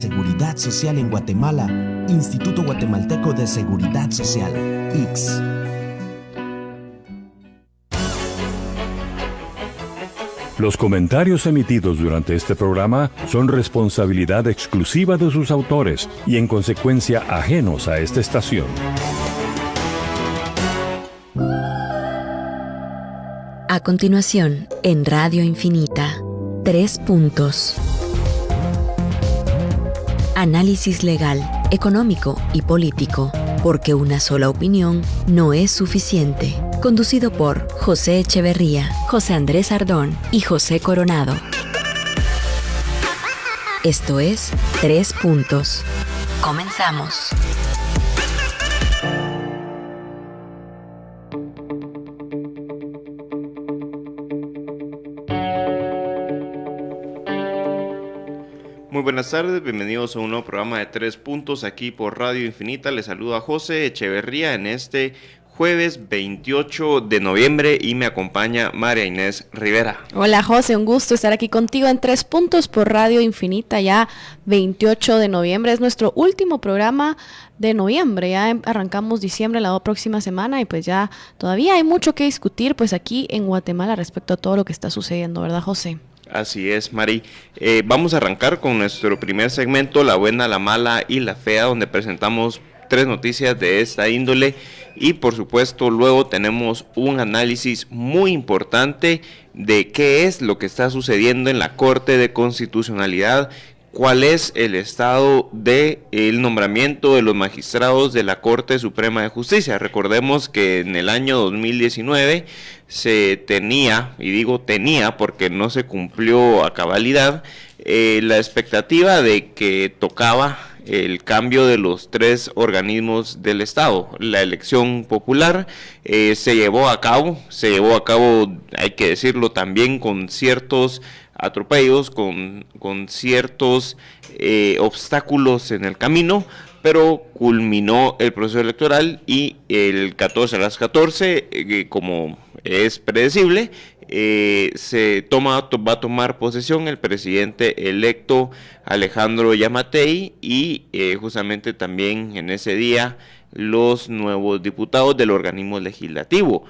Seguridad Social en Guatemala, Instituto Guatemalteco de Seguridad Social, IGS. Los comentarios emitidos durante este programa son responsabilidad exclusiva de sus autores y en consecuencia ajenos a esta estación. A continuación, en Radio Infinita, 3 puntos. Análisis legal, económico y político, porque una sola opinión no es suficiente. Conducido por José Echeverría, José Andrés Ardón y José Coronado. Esto es 3 puntos. Comenzamos. Muy buenas tardes, bienvenidos a un nuevo programa de 3 puntos aquí por Radio Infinita. Les saluda José Echeverría en este jueves 28 de noviembre y me acompaña María Inés Rivera. Hola José, un gusto estar aquí contigo en 3 puntos por Radio Infinita, ya 28 de noviembre, es nuestro último programa de noviembre, ya arrancamos diciembre la próxima semana y pues ya todavía hay mucho que discutir pues aquí en Guatemala respecto a todo lo que está sucediendo, ¿verdad José? Así es, Mari. Vamos a arrancar con nuestro primer segmento, La Buena, la Mala y la Fea, donde presentamos 3 noticias de esta índole y por supuesto luego tenemos un análisis muy importante de qué es lo que está sucediendo en la Corte de Constitucionalidad, cuál es el estado del nombramiento de los magistrados de la Corte Suprema de Justicia. Recordemos que en el año 2019 se tenía, y digo tenía porque no se cumplió a cabalidad, la expectativa de que tocaba el cambio de los 3 organismos del Estado. La elección popular se llevó a cabo, hay que decirlo también, con ciertos atropellos, con ciertos obstáculos en el camino, pero culminó el proceso electoral y el 14 a las 14, como es predecible, va a tomar posesión el presidente electo Alejandro Yamatei y justamente también en ese día los nuevos diputados del organismo legislativo.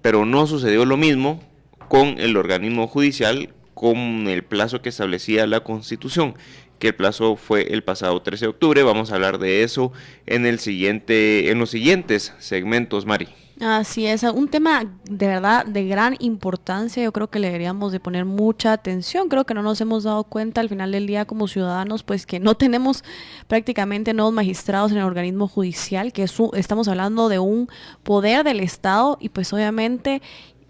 Pero no sucedió lo mismo con el organismo judicial, con el plazo que establecía la Constitución, que el plazo fue el pasado 13 de octubre. Vamos a hablar de eso en los siguientes segmentos, Mari. Así es, un tema de verdad de gran importancia. Yo creo que le deberíamos de poner mucha atención. Creo que no nos hemos dado cuenta al final del día como ciudadanos, pues que no tenemos prácticamente nuevos magistrados en el organismo judicial, que estamos hablando de un poder del Estado y pues obviamente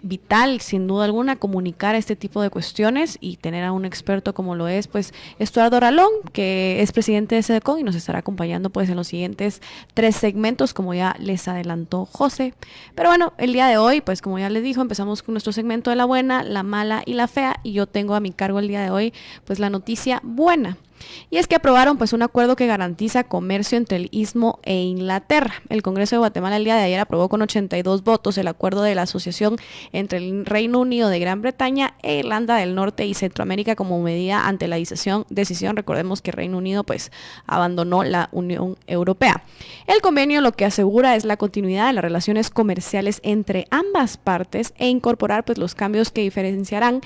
vital, sin duda alguna, comunicar este tipo de cuestiones y tener a un experto como lo es, pues, Estuardo Ralón, que es presidente de SEDECON y nos estará acompañando, pues, en los siguientes 3 segmentos, como ya les adelantó José. Pero bueno, el día de hoy, pues, como ya les dijo, empezamos con nuestro segmento de la buena, la mala y la fea, y yo tengo a mi cargo el día de hoy, pues, la noticia buena. Y es que aprobaron pues un acuerdo que garantiza comercio entre el Istmo e Inglaterra. El Congreso de Guatemala el día de ayer aprobó con 82 votos el acuerdo de la asociación entre el Reino Unido de Gran Bretaña e Irlanda del Norte y Centroamérica como medida ante la decisión. Recordemos que Reino Unido pues abandonó la Unión Europea. El convenio lo que asegura es la continuidad de las relaciones comerciales entre ambas partes e incorporar pues los cambios que diferenciarán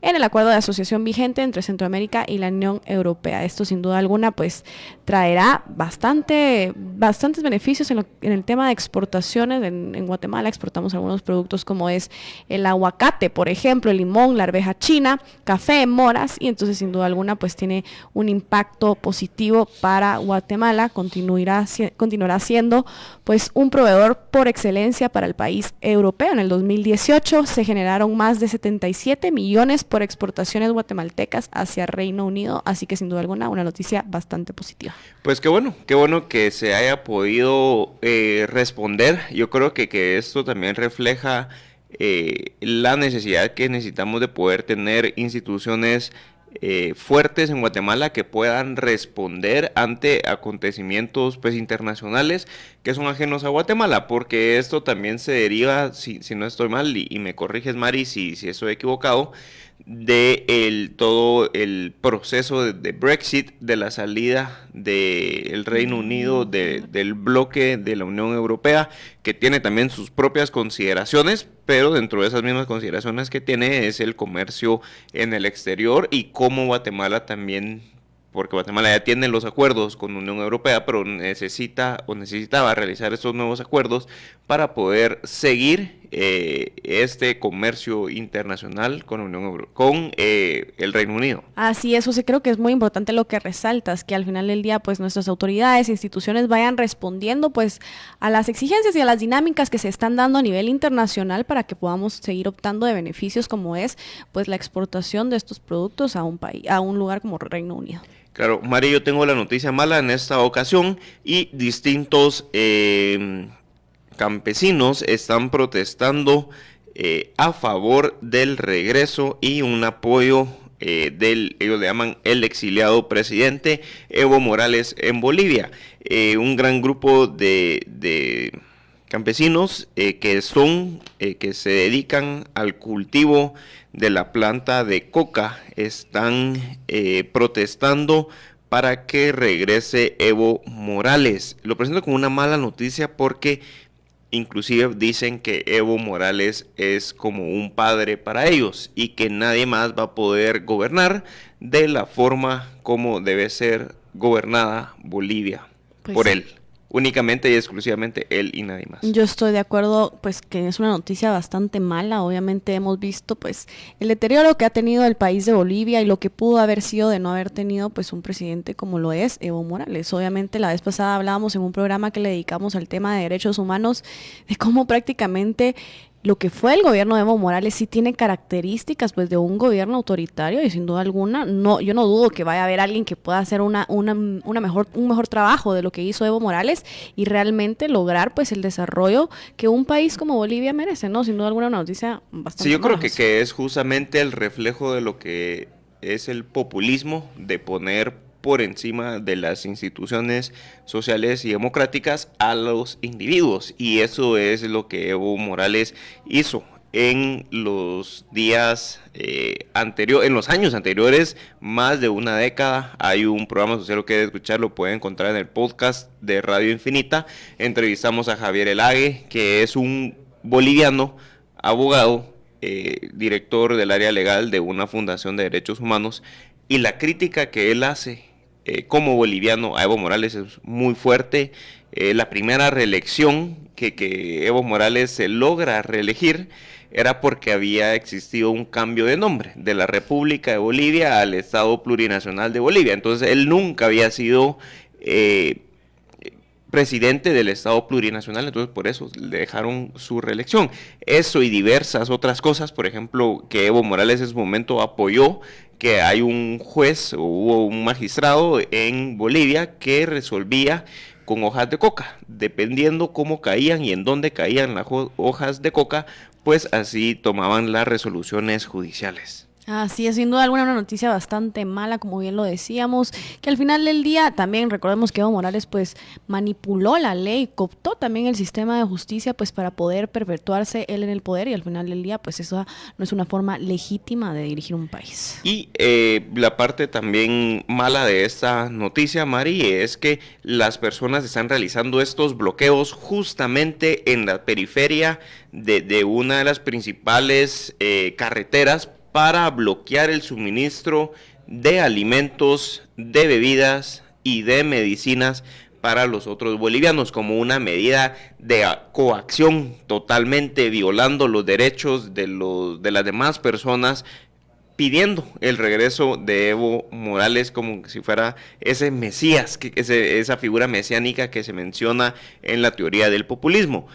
en el acuerdo de asociación vigente entre Centroamérica y la Unión Europea. Esto sin duda alguna pues traerá bastantes beneficios en el tema de exportaciones. En Guatemala exportamos algunos productos como es el aguacate, por ejemplo, el limón, la arveja china, café, moras, y entonces sin duda alguna pues tiene un impacto positivo para Guatemala. Continuará siendo pues un proveedor por excelencia para el país europeo. En el 2018 se generaron más de 77 millones por exportaciones guatemaltecas hacia Reino Unido, así que sin duda alguna una noticia bastante positiva. Pues qué bueno que se haya podido responder. Yo creo que esto también refleja la necesidad que necesitamos de poder tener instituciones fuertes en Guatemala que puedan responder ante acontecimientos pues internacionales que son ajenos a Guatemala, porque esto también se deriva, si no estoy mal, y me corriges Mari si estoy equivocado, de todo el proceso de Brexit, de la salida del Reino Unido del bloque de la Unión Europea, que tiene también sus propias consideraciones, pero dentro de esas mismas consideraciones que tiene es el comercio en el exterior y cómo Guatemala también, porque Guatemala ya tiene los acuerdos con la Unión Europea, pero necesitaba realizar estos nuevos acuerdos para poder seguir este comercio internacional con la con el Reino Unido. Así es, José, creo que es muy importante lo que resaltas, que al final del día pues nuestras autoridades e instituciones vayan respondiendo pues a las exigencias y a las dinámicas que se están dando a nivel internacional para que podamos seguir optando de beneficios como es pues la exportación de estos productos a un país, a un lugar como Reino Unido. Claro, Mari, yo tengo la noticia mala en esta ocasión y distintos campesinos están protestando a favor del regreso y un apoyo ellos le llaman el exiliado presidente Evo Morales en Bolivia. Un gran grupo de campesinos que se dedican al cultivo de la planta de coca están protestando para que regrese Evo Morales. Lo presento como una mala noticia porque inclusive dicen que Evo Morales es como un padre para ellos y que nadie más va a poder gobernar de la forma como debe ser gobernada Bolivia por él. Únicamente y exclusivamente él y nadie más. Yo estoy de acuerdo, pues que es una noticia bastante mala. Obviamente hemos visto pues el deterioro que ha tenido el país de Bolivia y lo que pudo haber sido de no haber tenido pues un presidente como lo es Evo Morales. Obviamente la vez pasada hablábamos en un programa que le dedicamos al tema de derechos humanos, de cómo prácticamente lo que fue el gobierno de Evo Morales sí tiene características pues de un gobierno autoritario y sin duda alguna yo no dudo que vaya a haber alguien que pueda hacer un mejor trabajo de lo que hizo Evo Morales y realmente lograr pues el desarrollo que un país como Bolivia merece, ¿no? Sin duda alguna una noticia bastante Sí, yo creo mala. que es justamente el reflejo de lo que es el populismo, de poner por encima de las instituciones sociales y democráticas a los individuos, y eso es lo que Evo Morales hizo en los días en los años anteriores, más de una década. Hay un programa social, lo que escuchar, lo pueden encontrar en el podcast de Radio Infinita. Entrevistamos a Javier Elague, que es un boliviano, abogado, director del área legal de una fundación de derechos humanos, y la crítica que él hace como boliviano a Evo Morales es muy fuerte. La primera reelección que Evo Morales se logra reelegir era porque había existido un cambio de nombre de la República de Bolivia al Estado Plurinacional de Bolivia. Entonces él nunca había sido presidente del Estado Plurinacional, entonces por eso le dejaron su reelección. Eso y diversas otras cosas, por ejemplo, que Evo Morales en su momento apoyó que hay un juez o hubo un magistrado en Bolivia que resolvía con hojas de coca, dependiendo cómo caían y en dónde caían las hojas de coca, pues así tomaban las resoluciones judiciales. Así es, sin duda alguna una noticia bastante mala, como bien lo decíamos, que al final del día también recordemos que Evo Morales pues manipuló la ley, cooptó también el sistema de justicia pues para poder perpetuarse él en el poder, y al final del día pues eso no es una forma legítima de dirigir un país. Y la parte también mala de esta noticia, Mari, es que las personas están realizando estos bloqueos justamente en la periferia de una de las principales carreteras para bloquear el suministro de alimentos, de bebidas y de medicinas para los otros bolivianos, como una medida de coacción, totalmente violando los derechos de las demás personas, pidiendo el regreso de Evo Morales como si fuera ese mesías, esa figura mesiánica que se menciona en la teoría del populismo.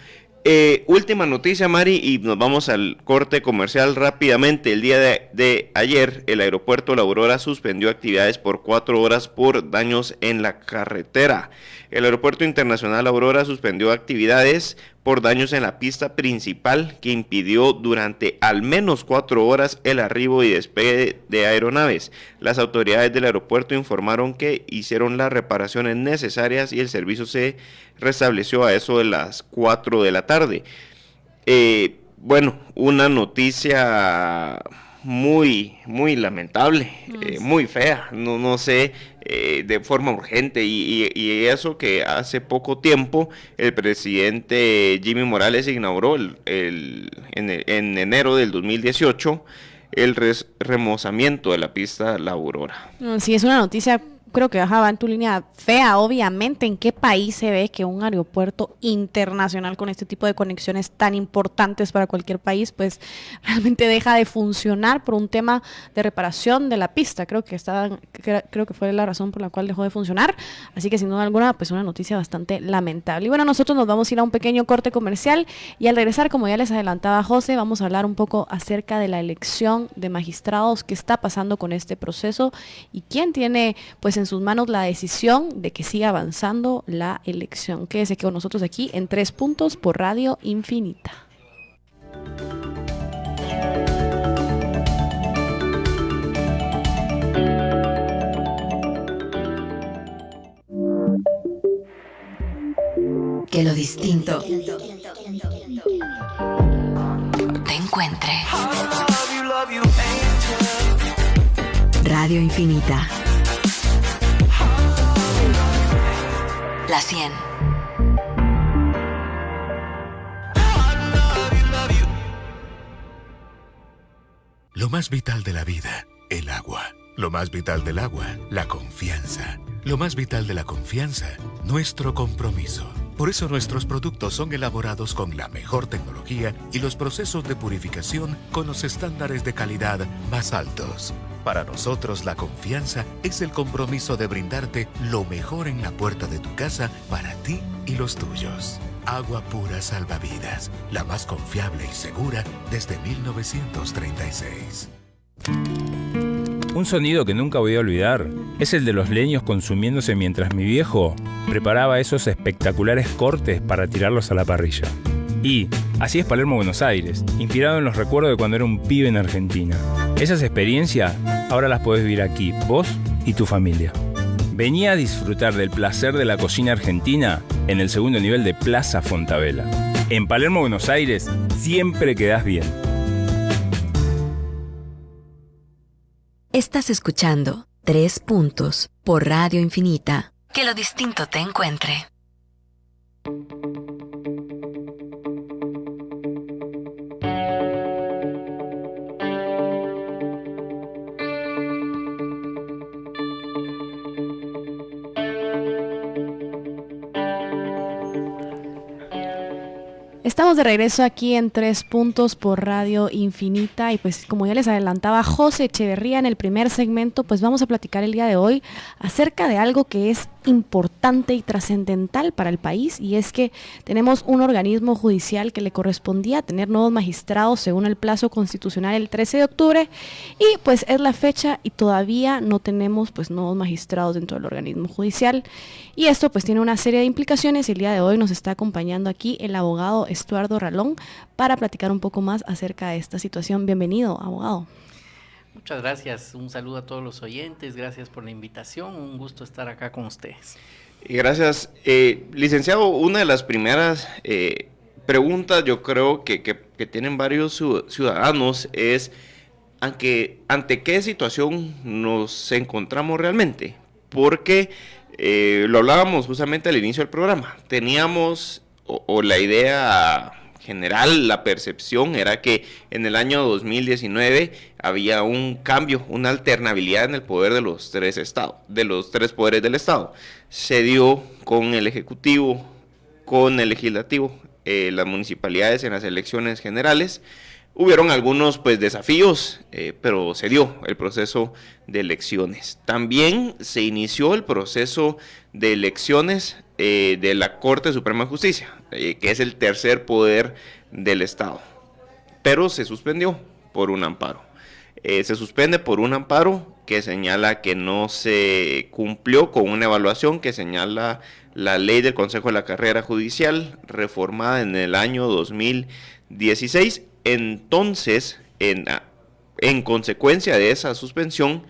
Última noticia, Mari, y nos vamos al corte comercial rápidamente. El día de ayer, el aeropuerto La Aurora suspendió actividades por 4 horas por daños en la carretera. El aeropuerto internacional La Aurora suspendió actividades por daños en la pista principal que impidió durante al menos 4 horas el arribo y despegue de aeronaves. Las autoridades del aeropuerto informaron que hicieron las reparaciones necesarias y el servicio se restableció a eso de las 4 de la tarde. Bueno, una noticia muy, muy lamentable, muy fea, no sé, de forma urgente, y eso que hace poco tiempo el presidente Jimmy Morales inauguró en enero del 2018 el remozamiento de la pista La Aurora. Sí, es una noticia, creo que va en tu línea fea, obviamente. ¿En qué país se ve que un aeropuerto internacional con este tipo de conexiones tan importantes para cualquier país, pues realmente deja de funcionar por un tema de reparación de la pista? Creo que fue la razón por la cual dejó de funcionar. Así que sin duda alguna, pues una noticia bastante lamentable. Y bueno, nosotros nos vamos a ir a un pequeño corte comercial y al regresar, como ya les adelantaba José, vamos a hablar un poco acerca de la elección de magistrados, qué está pasando con este proceso y quién tiene pues en sus manos la decisión de que siga avanzando la elección. Quédese con nosotros aquí en 3 Puntos por Radio Infinita. Que lo distinto te encuentre. Radio Infinita. La 100. Lo más vital de la vida, el agua. Lo más vital del agua, la confianza. Lo más vital de la confianza, nuestro compromiso. Por eso nuestros productos son elaborados con la mejor tecnología y los procesos de purificación con los estándares de calidad más altos. Para nosotros la confianza es el compromiso de brindarte lo mejor en la puerta de tu casa para ti y los tuyos. Agua pura salvavidas, la más confiable y segura desde 1936. Un sonido que nunca voy a olvidar es el de los leños consumiéndose mientras mi viejo preparaba esos espectaculares cortes para tirarlos a la parrilla. Y así es Palermo, Buenos Aires, inspirado en los recuerdos de cuando era un pibe en Argentina. Esas experiencias ahora las podés vivir aquí, vos y tu familia. Vení a disfrutar del placer de la cocina argentina en el segundo nivel de Plaza Fontavela. En Palermo, Buenos Aires, siempre quedás bien. Estás escuchando 3 Puntos por Radio Infinita. Que lo distinto te encuentre. Estamos de regreso aquí en 3 Puntos por Radio Infinita y pues como ya les adelantaba José Echeverría en el primer segmento, pues vamos a platicar el día de hoy acerca de algo que es importante y trascendental para el país, y es que tenemos un organismo judicial que le correspondía tener nuevos magistrados según el plazo constitucional el 13 de octubre y pues es la fecha y todavía no tenemos pues nuevos magistrados dentro del organismo judicial, y esto pues tiene una serie de implicaciones y el día de hoy nos está acompañando aquí el abogado Estuardo Ralón para platicar un poco más acerca de esta situación. Bienvenido, abogado. Muchas gracias, un saludo a todos los oyentes, gracias por la invitación, un gusto estar acá con ustedes. Gracias. Licenciado, una de las primeras preguntas yo creo que tienen varios ciudadanos es ¿ante qué situación nos encontramos realmente? Porque lo hablábamos justamente al inicio del programa, teníamos o la idea general, la percepción era que en el año 2019 había un cambio, una alternabilidad en el poder de los tres estados, de los tres poderes del Estado. Se dio con el Ejecutivo, con el Legislativo, las municipalidades en las elecciones generales. Hubieron algunos pues desafíos, pero se dio el proceso de elecciones. También se inició el proceso de elecciones de la Corte Suprema de Justicia, que es el tercer poder del Estado, pero se suspendió por un amparo. Se suspende por un amparo que señala que no se cumplió con una evaluación que señala la ley del Consejo de la Carrera Judicial, reformada en el año 2016. Entonces, en consecuencia de esa suspensión,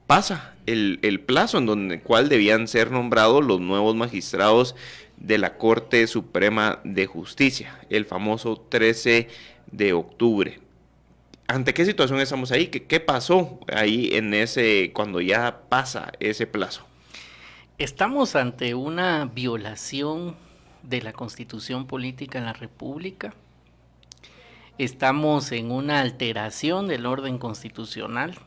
pasa el plazo en el cual debían ser nombrados los nuevos magistrados de la Corte Suprema de Justicia, el famoso 13 de octubre. ¿ante qué situación estamos ahí? ¿Qué pasó ahí cuando ya pasa ese plazo? Estamos ante una violación de la Constitución Política en la República. Estamos en una alteración del orden constitucional,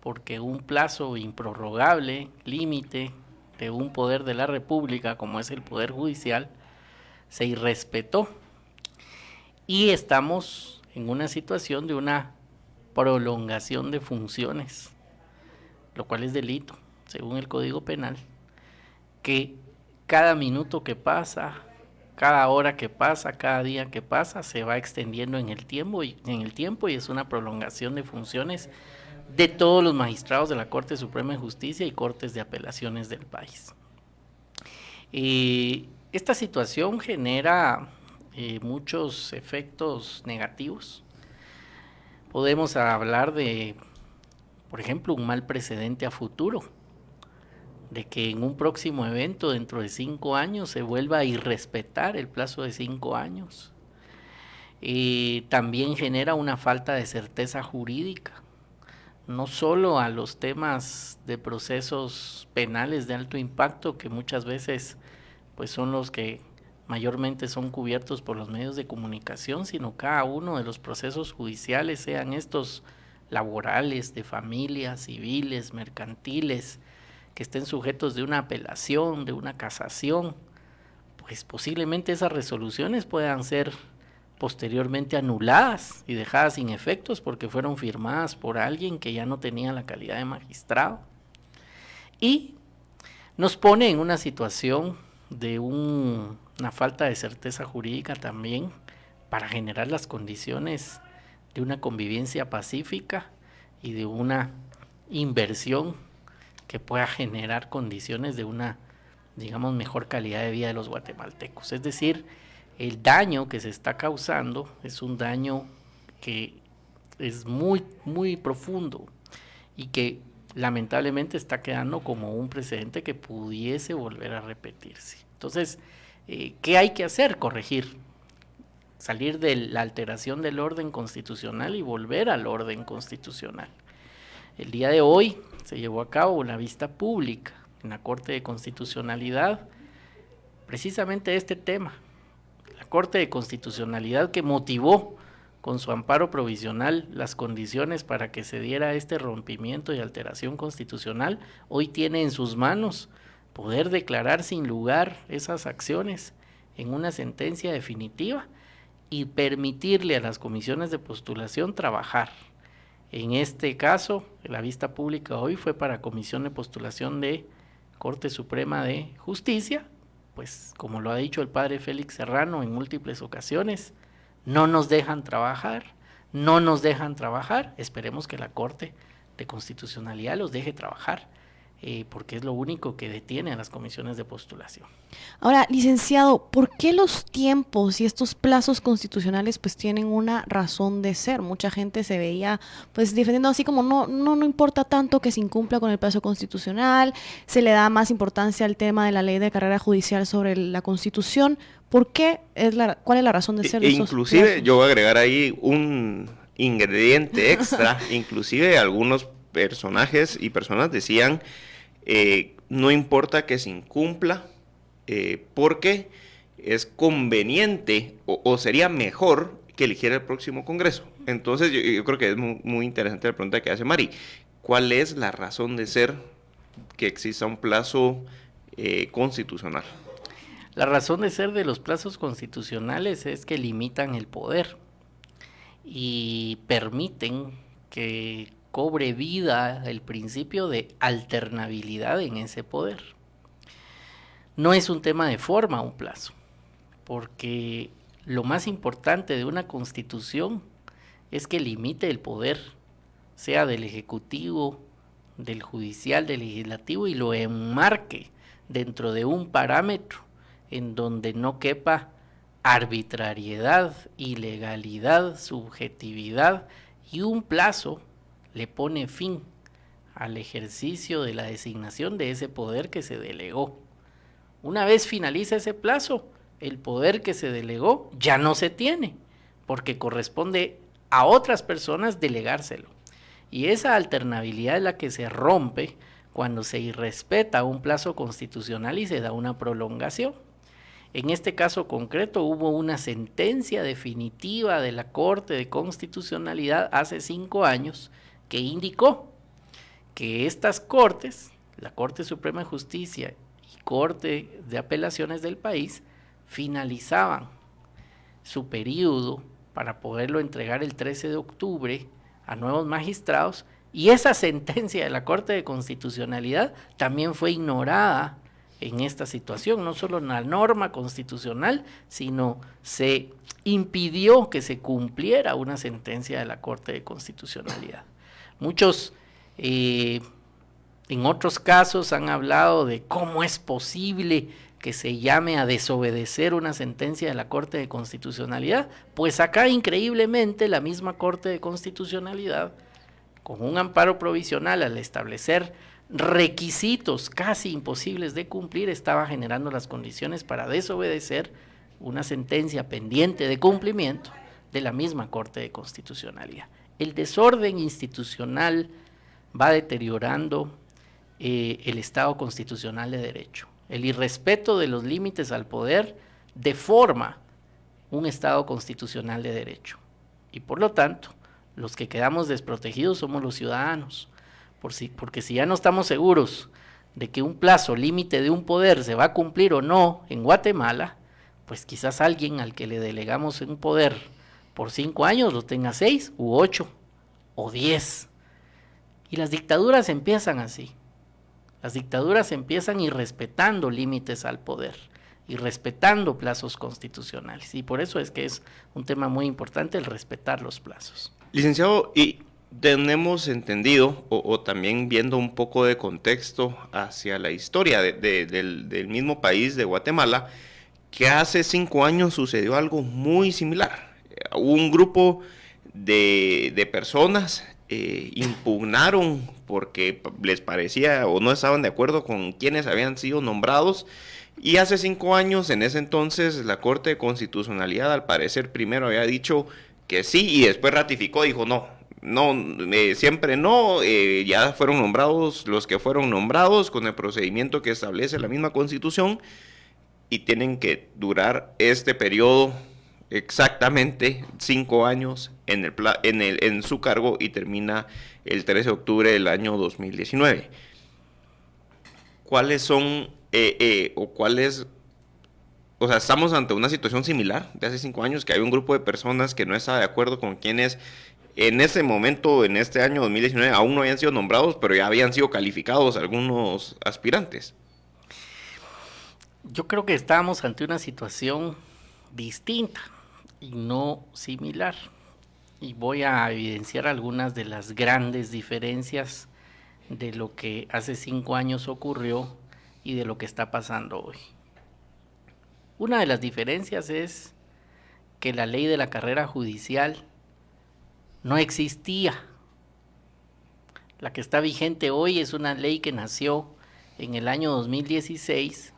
porque un plazo improrrogable, límite de un poder de la República, como es el Poder Judicial, se irrespetó. Y estamos en una situación de una prolongación de funciones, lo cual es delito, según el Código Penal, que cada minuto que pasa, cada hora que pasa, cada día que pasa, se va extendiendo en el tiempo y es una prolongación de funciones de todos los magistrados de la Corte Suprema de Justicia y Cortes de Apelaciones del país. Esta situación genera muchos efectos negativos. Podemos hablar de, por ejemplo, un mal precedente a futuro, de que en un próximo evento dentro de 5 años se vuelva a irrespetar el plazo de 5 años. También genera una falta de certeza jurídica, no solo a los temas de procesos penales de alto impacto, que muchas veces pues son los que mayormente son cubiertos por los medios de comunicación, sino cada uno de los procesos judiciales, sean estos laborales, de familia, civiles, mercantiles, que estén sujetos de una apelación, de una casación, pues posiblemente esas resoluciones puedan ser posteriormente anuladas y dejadas sin efectos porque fueron firmadas por alguien que ya no tenía la calidad de magistrado. Y nos pone en una situación de una falta de certeza jurídica también para generar las condiciones de una convivencia pacífica y de una inversión que pueda generar condiciones de una, digamos, mejor calidad de vida de los guatemaltecos. Es decir, el daño que se está causando es un daño que es muy, muy profundo y que lamentablemente está quedando como un precedente que pudiese volver a repetirse. Entonces, ¿qué hay que hacer? Corregir, salir de la alteración del orden constitucional y volver al orden constitucional. El día de hoy se llevó a cabo una vista pública en la Corte de Constitucionalidad, precisamente este tema. La Corte de Constitucionalidad, que motivó con su amparo provisional las condiciones para que se diera este rompimiento y alteración constitucional, hoy tiene en sus manos poder declarar sin lugar esas acciones en una sentencia definitiva y permitirle a las comisiones de postulación trabajar. En este caso, la vista pública hoy fue para Comisión de Postulación de Corte Suprema de Justicia, pues como lo ha dicho el padre Félix Serrano en múltiples ocasiones, no nos dejan trabajar, esperemos que la Corte de Constitucionalidad los deje trabajar, porque es lo único que detiene a las comisiones de postulación. Ahora, licenciado, ¿por qué los tiempos y estos plazos constitucionales pues tienen una razón de ser? Mucha gente se veía pues defendiendo así como no importa tanto que se incumpla con el plazo constitucional, se le da más importancia al tema de la ley de carrera judicial sobre la Constitución. ¿Por qué? ¿Cuál es la razón de ser de esos inclusive plazos? Yo voy a agregar ahí un ingrediente extra. Inclusive algunos personajes y personas decían no importa que se incumpla porque es conveniente o sería mejor que eligiera el próximo Congreso. Entonces yo creo que es muy interesante la pregunta que hace Mari. ¿Cuál es la razón de ser que exista un plazo constitucional? La razón de ser de los plazos constitucionales es que limitan el poder y permiten que cobre vida el principio de alternabilidad en ese poder. No es un tema de forma un plazo, porque lo más importante de una constitución es que limite el poder, sea del ejecutivo, del judicial, del legislativo, y lo enmarque dentro de un parámetro en donde no quepa arbitrariedad, ilegalidad, subjetividad, y un plazo le pone fin al ejercicio de la designación de ese poder que se delegó. Una vez finaliza ese plazo, el poder que se delegó ya no se tiene, porque corresponde a otras personas delegárselo. Y esa alternabilidad es la que se rompe cuando se irrespeta un plazo constitucional y se da una prolongación. En este caso concreto hubo una sentencia definitiva de la Corte de Constitucionalidad hace 5 años que indicó que estas cortes, la Corte Suprema de Justicia y Corte de Apelaciones del país, finalizaban su periodo para poderlo entregar el 13 de octubre a nuevos magistrados, y esa sentencia de la Corte de Constitucionalidad también fue ignorada en esta situación. No solo en la norma constitucional, sino se impidió que se cumpliera una sentencia de la Corte de Constitucionalidad. Muchos en otros casos han hablado de cómo es posible que se llame a desobedecer una sentencia de la Corte de Constitucionalidad. Pues acá, increíblemente, la misma Corte de Constitucionalidad, con un amparo provisional al establecer requisitos casi imposibles de cumplir, estaba generando las condiciones para desobedecer una sentencia pendiente de cumplimiento de la misma Corte de Constitucionalidad. El desorden institucional va deteriorando el Estado constitucional de derecho. El irrespeto de los límites al poder deforma un Estado constitucional de derecho. Y por lo tanto, los que quedamos desprotegidos somos los ciudadanos. Porque si ya no estamos seguros de que un plazo límite de un poder se va a cumplir o no en Guatemala, pues quizás alguien al que le delegamos un poder por 5 años lo tenga 6 u 8 o 10. Y las dictaduras empiezan así. Las dictaduras empiezan irrespetando límites al poder, irrespetando plazos constitucionales. Y por eso es que es un tema muy importante el respetar los plazos. Licenciado, y tenemos entendido, o también viendo un poco de contexto hacia la historia del mismo país de Guatemala, que hace 5 años sucedió algo muy similar. Un grupo de personas impugnaron porque les parecía o no estaban de acuerdo con quienes habían sido nombrados, y hace 5 años, en ese entonces, la Corte de Constitucionalidad, al parecer, primero había dicho que sí y después ratificó, dijo no, siempre no, ya fueron nombrados los que fueron nombrados con el procedimiento que establece la misma Constitución, y tienen que durar este periodo exactamente 5 años en su cargo, y termina el 13 de octubre del año 2019. ¿Cuáles son o sea, estamos ante una situación similar de hace 5 años, que hay un grupo de personas que no está de acuerdo con quienes en ese momento, en este año 2019, aún no habían sido nombrados, pero ya habían sido calificados algunos aspirantes? Yo creo que estábamos ante una situación distinta y no similar. Y voy a evidenciar algunas de las grandes diferencias de lo que hace 5 años ocurrió y de lo que está pasando hoy. Una de las diferencias es que la ley de la carrera judicial no existía. La que está vigente hoy es una ley que nació en el año 2016,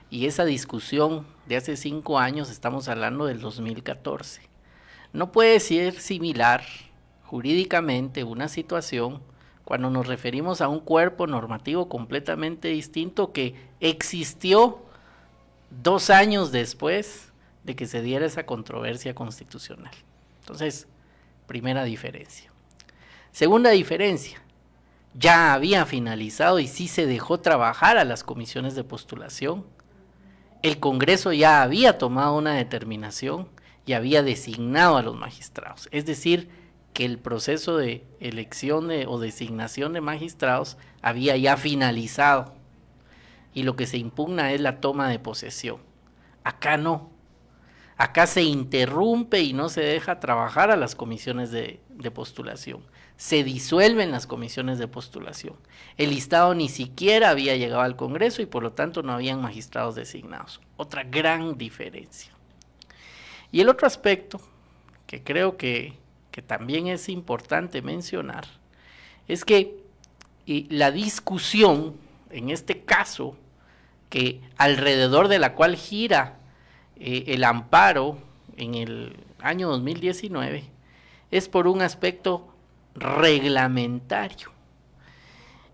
y esa discusión de hace 5 años, estamos hablando del 2014. No puede ser similar jurídicamente una situación cuando nos referimos a un cuerpo normativo completamente distinto que existió 2 años después de que se diera esa controversia constitucional. Entonces, primera diferencia. Segunda diferencia, ya había finalizado y sí se dejó trabajar a las comisiones de postulación. El Congreso ya había tomado una determinación y había designado a los magistrados. Es decir, que el proceso de elección o designación de magistrados había ya finalizado, y lo que se impugna es la toma de posesión. Acá no. Acá se interrumpe y no se deja trabajar a las comisiones de postulación. Se disuelven las comisiones de postulación. El listado ni siquiera había llegado al Congreso y por lo tanto no habían magistrados designados. Otra gran diferencia. Y el otro aspecto que creo que también es importante mencionar es que la discusión, en este caso, que alrededor de la cual gira el amparo en el año 2019, es por un aspecto reglamentario.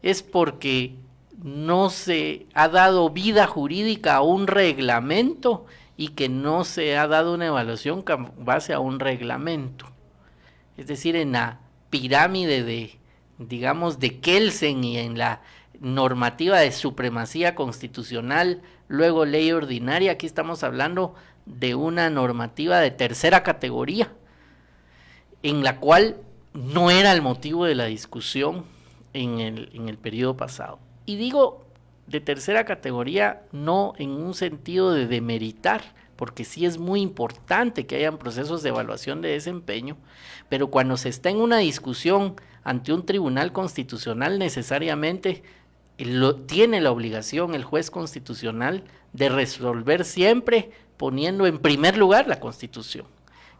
Es porque no se ha dado vida jurídica a un reglamento y que no se ha dado una evaluación con base a un reglamento. Es decir, en la pirámide de Kelsen y en la normativa de supremacía constitucional, luego ley ordinaria, aquí estamos hablando de una normativa de tercera categoría, en la cual no era el motivo de la discusión en el periodo pasado. Y digo de tercera categoría no en un sentido de demeritar, porque sí es muy importante que hayan procesos de evaluación de desempeño, pero cuando se está en una discusión ante un tribunal constitucional, necesariamente tiene la obligación el juez constitucional de resolver siempre poniendo en primer lugar la Constitución.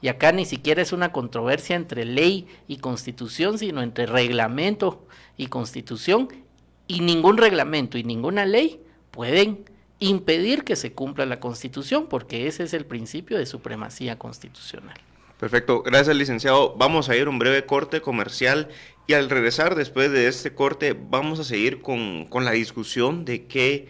Y acá ni siquiera es una controversia entre ley y Constitución, sino entre reglamento y Constitución, y ningún reglamento y ninguna ley pueden impedir que se cumpla la Constitución, porque ese es el principio de supremacía constitucional. Perfecto, gracias licenciado. Vamos a ir a un breve corte comercial y al regresar después de este corte vamos a seguir con la discusión de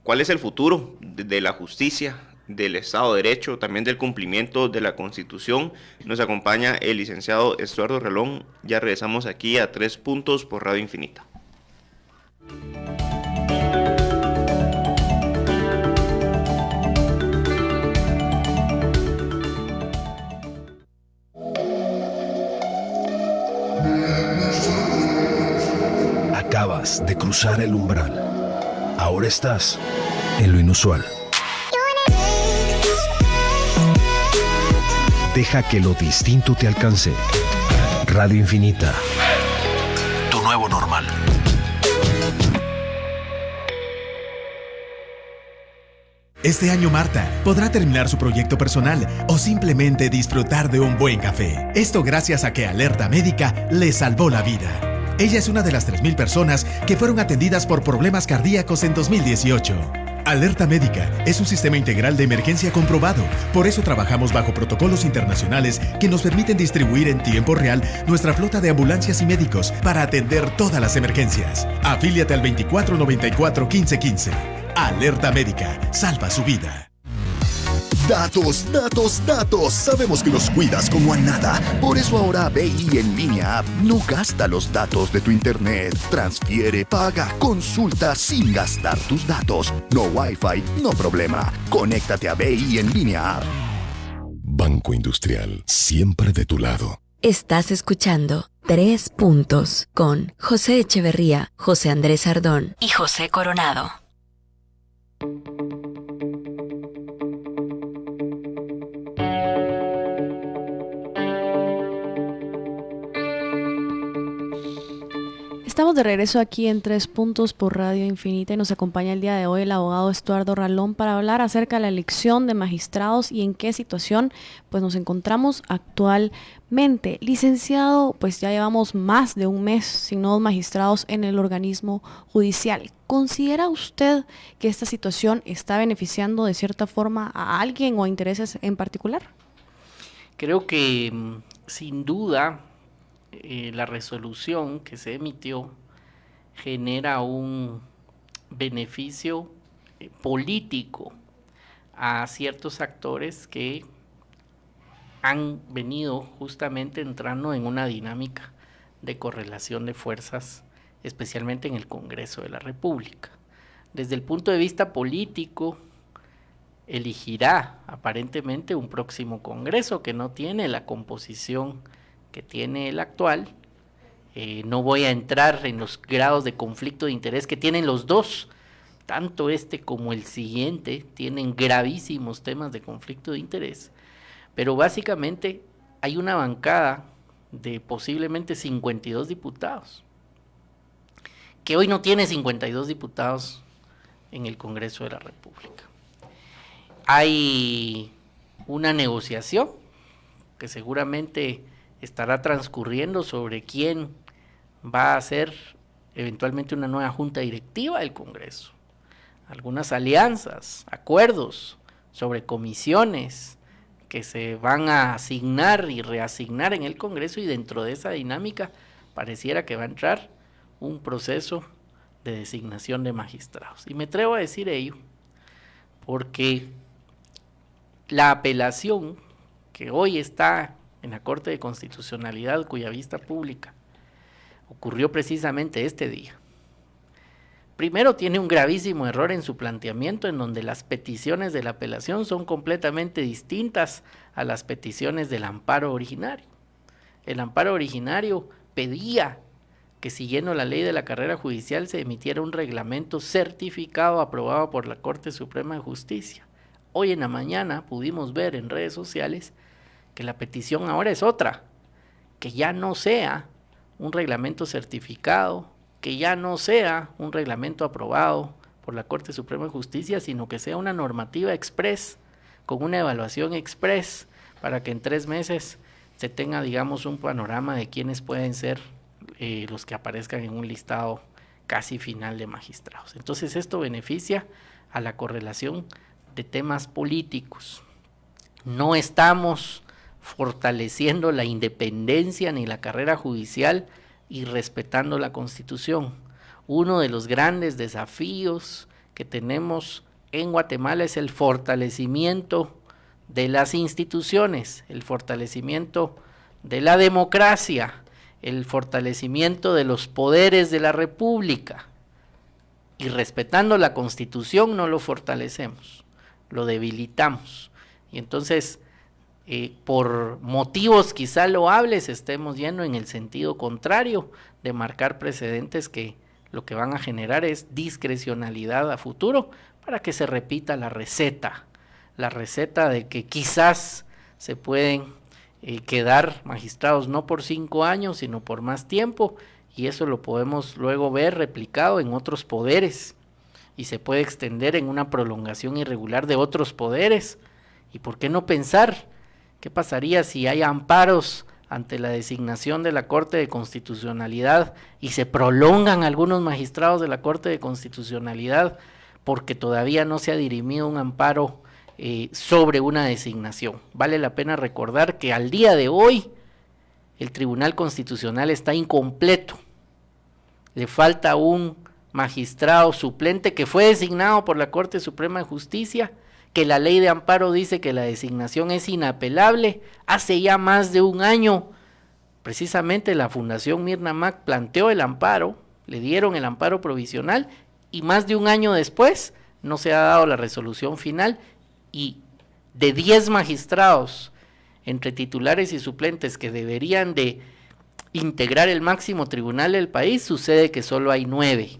cuál es el futuro de la justicia, del Estado de Derecho, también del cumplimiento de la Constitución. Nos acompaña el licenciado Estuardo Ralón. Ya regresamos aquí a 3 Puntos por Radio Infinita. Acabas de cruzar el umbral. Ahora estás en lo inusual. Deja que lo distinto te alcance. Radio Infinita. Tu nuevo normal. Este año Marta podrá terminar su proyecto personal o simplemente disfrutar de un buen café. Esto gracias a que Alerta Médica le salvó la vida. Ella es una de las 3,000 personas que fueron atendidas por problemas cardíacos en 2018. Alerta Médica es un sistema integral de emergencia comprobado. Por eso trabajamos bajo protocolos internacionales que nos permiten distribuir en tiempo real nuestra flota de ambulancias y médicos para atender todas las emergencias. Afíliate al 2494-1515. Alerta Médica, salva su vida. Datos, datos, datos. Sabemos que los cuidas como a nada. Por eso ahora BI en línea App no gasta los datos de tu internet. Transfiere, paga, consulta sin gastar tus datos. No Wi-Fi, no problema. Conéctate a BI en línea App. Banco Industrial, siempre de tu lado. Estás escuchando 3 Puntos con José Echeverría, José Andrés Ardón y José Coronado. Estamos de regreso aquí en 3 Puntos por Radio Infinita y nos acompaña el día de hoy el abogado Estuardo Ralón para hablar acerca de la elección de magistrados y en qué situación pues nos encontramos actualmente. Licenciado, pues ya llevamos más de un mes sin nuevos magistrados en el organismo judicial. ¿Considera usted que esta situación está beneficiando de cierta forma a alguien o a intereses en particular? Creo que sin duda la resolución que se emitió genera un beneficio político a ciertos actores que han venido justamente entrando en una dinámica de correlación de fuerzas, especialmente en el Congreso de la República. Desde el punto de vista político, elegirá aparentemente un próximo Congreso que no tiene la composición que tiene el actual. No voy a entrar en los grados de conflicto de interés que tienen los dos, tanto este como el siguiente tienen gravísimos temas de conflicto de interés, pero básicamente hay una bancada de posiblemente 52 diputados, que hoy no tiene 52 diputados en el Congreso de la República. Hay una negociación que seguramente estará transcurriendo sobre quién va a ser eventualmente una nueva junta directiva del Congreso. Algunas alianzas, acuerdos sobre comisiones que se van a asignar y reasignar en el Congreso, y dentro de esa dinámica pareciera que va a entrar un proceso de designación de magistrados. Y me atrevo a decir ello porque la apelación que hoy está en la Corte de Constitucionalidad, cuya vista pública ocurrió precisamente este día, primero tiene un gravísimo error en su planteamiento, en donde las peticiones de la apelación son completamente distintas a las peticiones del amparo originario. El amparo originario pedía que, siguiendo la ley de la carrera judicial, se emitiera un reglamento certificado aprobado por la Corte Suprema de Justicia. Hoy en la mañana pudimos ver en redes sociales que la petición ahora es otra, que ya no sea un reglamento certificado, que ya no sea un reglamento aprobado por la Corte Suprema de Justicia, sino que sea una normativa express, con una evaluación express, para que en 3 meses se tenga, digamos, un panorama de quiénes pueden ser los que aparezcan en un listado casi final de magistrados. Entonces esto beneficia a la correlación de temas políticos. No estamos fortaleciendo la independencia ni la carrera judicial y respetando la Constitución. Uno de los grandes desafíos que tenemos en Guatemala es el fortalecimiento de las instituciones, el fortalecimiento de la democracia, el fortalecimiento de los poderes de la República. Y respetando la Constitución no lo fortalecemos, lo debilitamos. Y entonces, por motivos quizá loables, estemos yendo en el sentido contrario de marcar precedentes que lo que van a generar es discrecionalidad a futuro para que se repita la receta de que quizás se pueden quedar magistrados no por 5 años, sino por más tiempo, y eso lo podemos luego ver replicado en otros poderes, y se puede extender en una prolongación irregular de otros poderes. ¿Y por qué no pensar qué pasaría si hay amparos ante la designación de la Corte de Constitucionalidad y se prolongan algunos magistrados de la Corte de Constitucionalidad porque todavía no se ha dirimido un amparo sobre una designación? Vale la pena recordar que al día de hoy el Tribunal Constitucional está incompleto, le falta un magistrado suplente que fue designado por la Corte Suprema de Justicia, que la ley de amparo dice que la designación es inapelable. Hace ya más de un año, precisamente la Fundación Mirna Mac planteó el amparo, le dieron el amparo provisional, y más de un año después no se ha dado la resolución final, y de 10 magistrados, entre titulares y suplentes, que deberían de integrar el máximo tribunal del país, sucede que solo hay 9.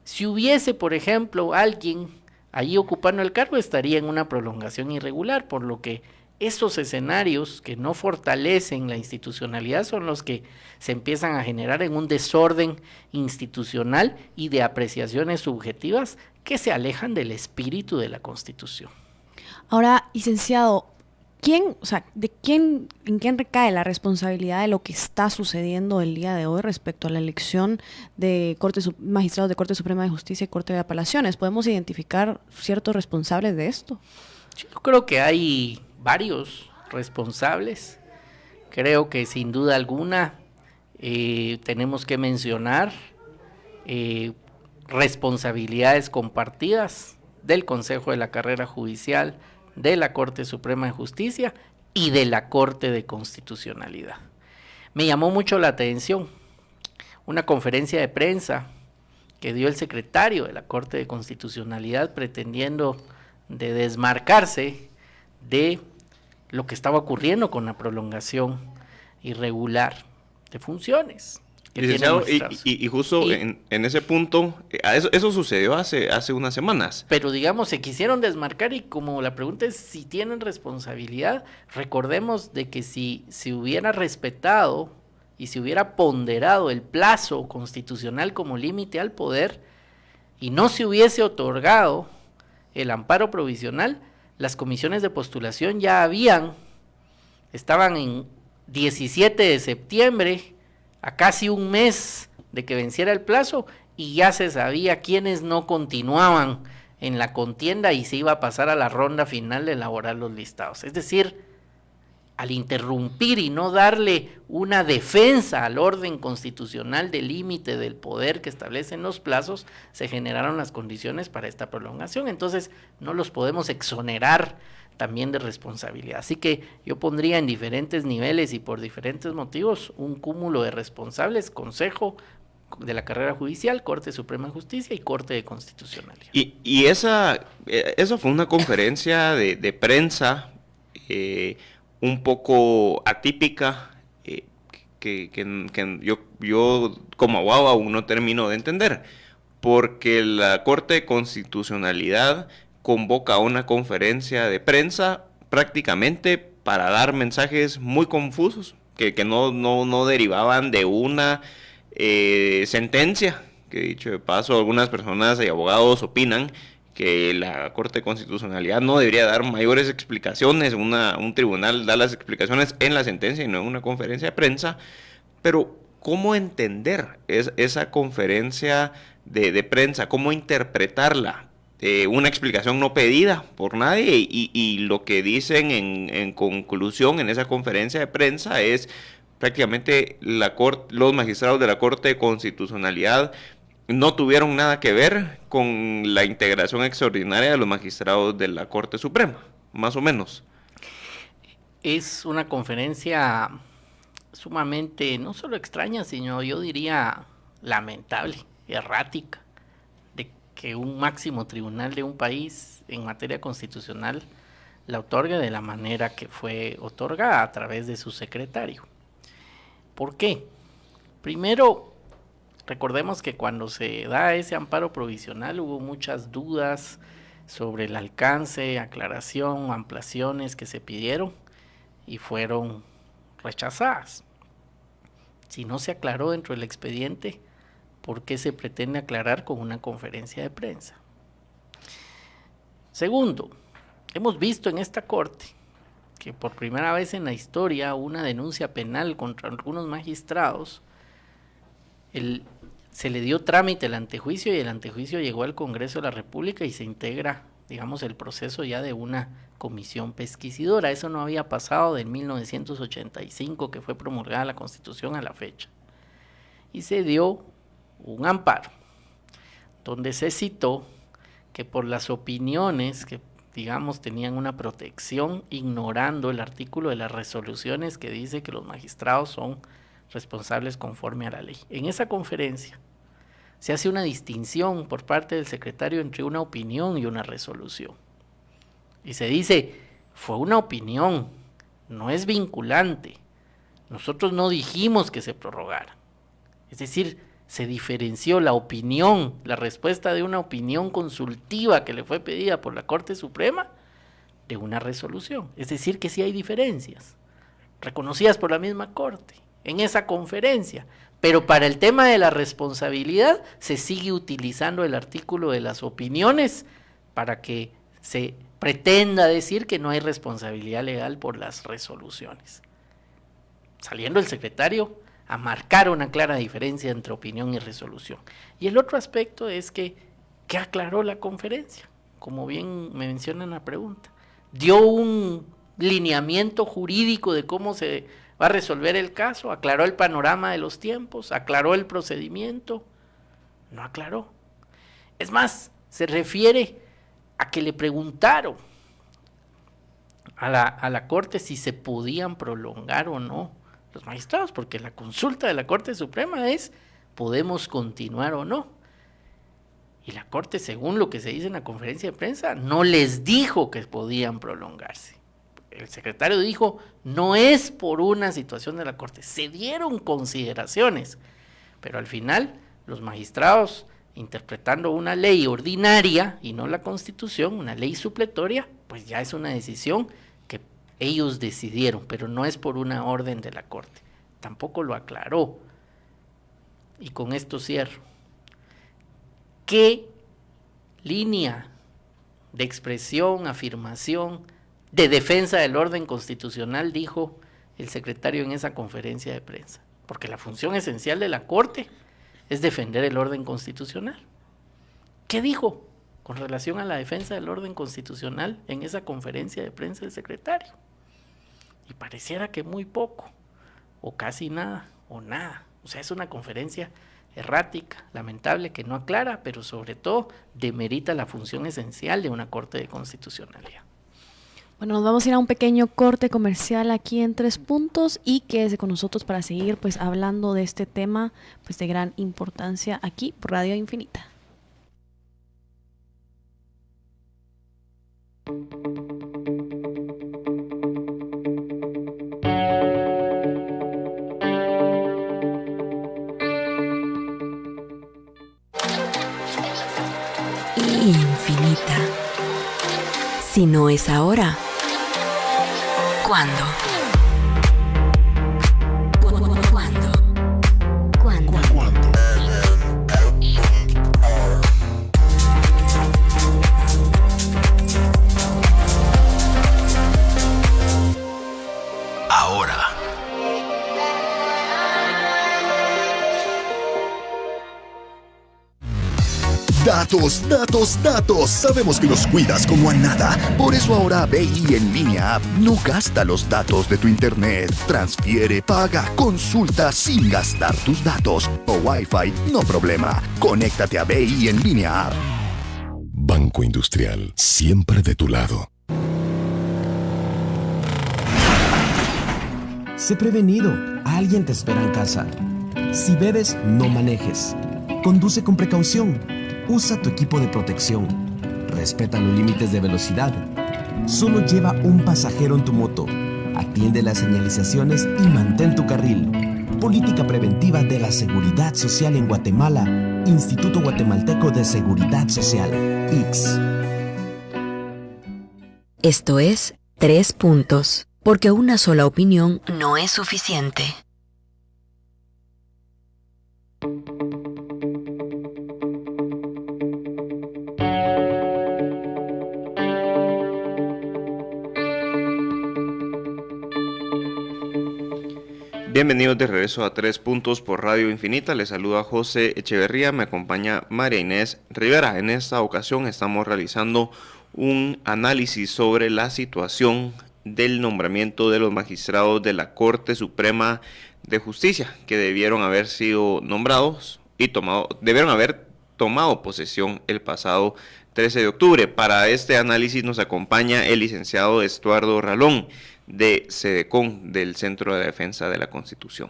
Si hubiese, por ejemplo, alguien allí ocupando el cargo, estaría en una prolongación irregular, por lo que esos escenarios que no fortalecen la institucionalidad son los que se empiezan a generar en un desorden institucional y de apreciaciones subjetivas que se alejan del espíritu de la Constitución. Ahora, licenciado, ¿en quién recae la responsabilidad de lo que está sucediendo el día de hoy respecto a la elección de magistrados de Corte Suprema de Justicia y Corte de Apelaciones? ¿Podemos identificar ciertos responsables de esto? Yo creo que hay varios responsables. Creo que sin duda alguna tenemos que mencionar responsabilidades compartidas del Consejo de la Carrera Judicial, de la Corte Suprema de Justicia y de la Corte de Constitucionalidad. Me llamó mucho la atención una conferencia de prensa que dio el secretario de la Corte de Constitucionalidad pretendiendo de desmarcarse de lo que estaba ocurriendo con la prolongación irregular de funciones. Licenciado, y justo en ese punto, eso sucedió hace unas semanas. Pero digamos, se quisieron desmarcar, y como la pregunta es si tienen responsabilidad, recordemos de que si se hubiera respetado y se hubiera ponderado el plazo constitucional como límite al poder y no se hubiese otorgado el amparo provisional, las comisiones de postulación ya estaban en 17 de septiembre, a casi un mes de que venciera el plazo, y ya se sabía quiénes no continuaban en la contienda y se iba a pasar a la ronda final de elaborar los listados. Es decir, al interrumpir y no darle una defensa al orden constitucional del límite del poder que establecen los plazos, se generaron las condiciones para esta prolongación. Entonces no los podemos exonerar también de responsabilidad. Así que yo pondría en diferentes niveles y por diferentes motivos un cúmulo de responsables: Consejo de la Carrera Judicial, Corte Suprema de Justicia y Corte de Constitucionalidad. Y esa fue una conferencia de prensa un poco atípica, que yo como abogado aún no termino de entender, porque la Corte de Constitucionalidad convoca una conferencia de prensa prácticamente para dar mensajes muy confusos, que no derivaban de una sentencia, que dicho de paso algunas personas y abogados opinan que la Corte de Constitucionalidad no debería dar mayores explicaciones, un tribunal da las explicaciones en la sentencia y no en una conferencia de prensa. Pero ¿cómo entender esa conferencia de prensa? ¿Cómo interpretarla? Una explicación no pedida por nadie y lo que dicen en conclusión en esa conferencia de prensa es prácticamente los magistrados de la Corte de Constitucionalidad no tuvieron nada que ver con la integración extraordinaria de los magistrados de la Corte Suprema, más o menos. Es una conferencia sumamente, no solo extraña, sino yo diría lamentable, errática, de que un máximo tribunal de un país en materia constitucional la otorgue de la manera que fue otorgada, a través de su secretario. ¿Por qué? Primero, recordemos que cuando se da ese amparo provisional hubo muchas dudas sobre el alcance, aclaración o ampliaciones que se pidieron y fueron rechazadas. Si no se aclaró dentro del expediente, ¿por qué se pretende aclarar con una conferencia de prensa? Segundo, hemos visto en esta corte que por primera vez en la historia una denuncia penal contra algunos magistrados, se le dio trámite al antejuicio y el antejuicio llegó al Congreso de la República y se integra, digamos, el proceso ya de una comisión pesquisidora. Eso no había pasado del 1985 que fue promulgada la Constitución a la fecha. Y se dio un amparo donde se citó que por las opiniones que, digamos, tenían una protección, ignorando el artículo de las resoluciones que dice que los magistrados son responsables conforme a la ley. En esa conferencia se hace una distinción por parte del secretario entre una opinión y una resolución. Y se dice, fue una opinión, no es vinculante. Nosotros no dijimos que se prorrogara. Es decir, se diferenció la opinión, la respuesta de una opinión consultiva que le fue pedida por la Corte Suprema de una resolución. Es decir, que sí hay diferencias, reconocidas por la misma Corte en esa conferencia, pero para el tema de la responsabilidad se sigue utilizando el artículo de las opiniones para que se pretenda decir que no hay responsabilidad legal por las resoluciones. Saliendo el secretario a marcar una clara diferencia entre opinión y resolución. Y el otro aspecto es que aclaró la conferencia, como bien me menciona en la pregunta. Dio un lineamiento jurídico de cómo se va a resolver el caso, aclaró el panorama de los tiempos, aclaró el procedimiento, no aclaró. Es más, se refiere a que le preguntaron a la Corte si se podían prolongar o no los magistrados, porque la consulta de la Corte Suprema es, ¿podemos continuar o no? Y la Corte, según lo que se dice en la conferencia de prensa, no les dijo que podían prolongarse. El secretario dijo, no es por una situación de la Corte, se dieron consideraciones, pero al final los magistrados, interpretando una ley ordinaria y no la Constitución, una ley supletoria, pues ya es una decisión que ellos decidieron, pero no es por una orden de la Corte. Tampoco lo aclaró. Y con esto cierro. ¿Qué línea de expresión, afirmación, de defensa del orden constitucional dijo el secretario en esa conferencia de prensa? Porque la función esencial de la Corte es defender el orden constitucional. ¿Qué dijo con relación a la defensa del orden constitucional en esa conferencia de prensa del secretario? y pareciera que muy poco, o casi nada, o nada. O sea, es una conferencia errática, lamentable, que no aclara, pero sobre todo demerita la función esencial de una Corte de Constitucionalidad. Bueno, nos vamos a ir a un pequeño corte comercial aquí en 3 puntos y quédese con nosotros para seguir pues hablando de este tema pues de gran importancia aquí por Radio Infinita. Infinita. Si no es ahora, ¿cuándo? ¿Cuándo? Ahora. Datos, datos, datos. Sabemos que los cuidas como a nada. Por eso ahora BI en línea App no gasta los datos de tu internet. Transfiere, paga, consulta sin gastar tus datos. O Wi-Fi, no problema. Conéctate a BI en línea App. Banco Industrial, siempre de tu lado. Sé prevenido, alguien te espera en casa. Si bebes, no manejes. Conduce con precaución. Usa tu equipo de protección. Respeta los límites de velocidad. Solo lleva un pasajero en tu moto. Atiende las señalizaciones y mantén tu carril. Política preventiva de la Seguridad Social en Guatemala. Instituto Guatemalteco de Seguridad Social. IX. Esto es 3 puntos, porque una sola opinión no es suficiente. Bienvenidos de regreso a 3 puntos por Radio Infinita. Les saluda José Echeverría, me acompaña María Inés Rivera. En esta ocasión estamos realizando un análisis sobre la situación del nombramiento de los magistrados de la Corte Suprema de Justicia, que debieron haber sido nombrados y debieron haber tomado posesión el pasado 13 de octubre. Para este análisis nos acompaña el licenciado Estuardo Ralón, de CEDECON, del Centro de Defensa de la Constitución.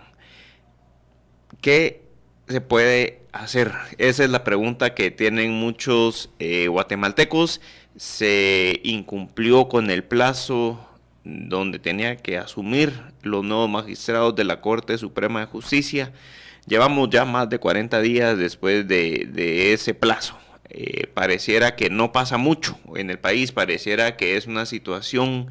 ¿Qué se puede hacer? Esa es la pregunta que tienen muchos guatemaltecos. Se incumplió con el plazo donde tenía que asumir los nuevos magistrados de la Corte Suprema de Justicia. Llevamos ya más de 40 días después de ese plazo. Pareciera que no pasa mucho en el país, pareciera que es una situación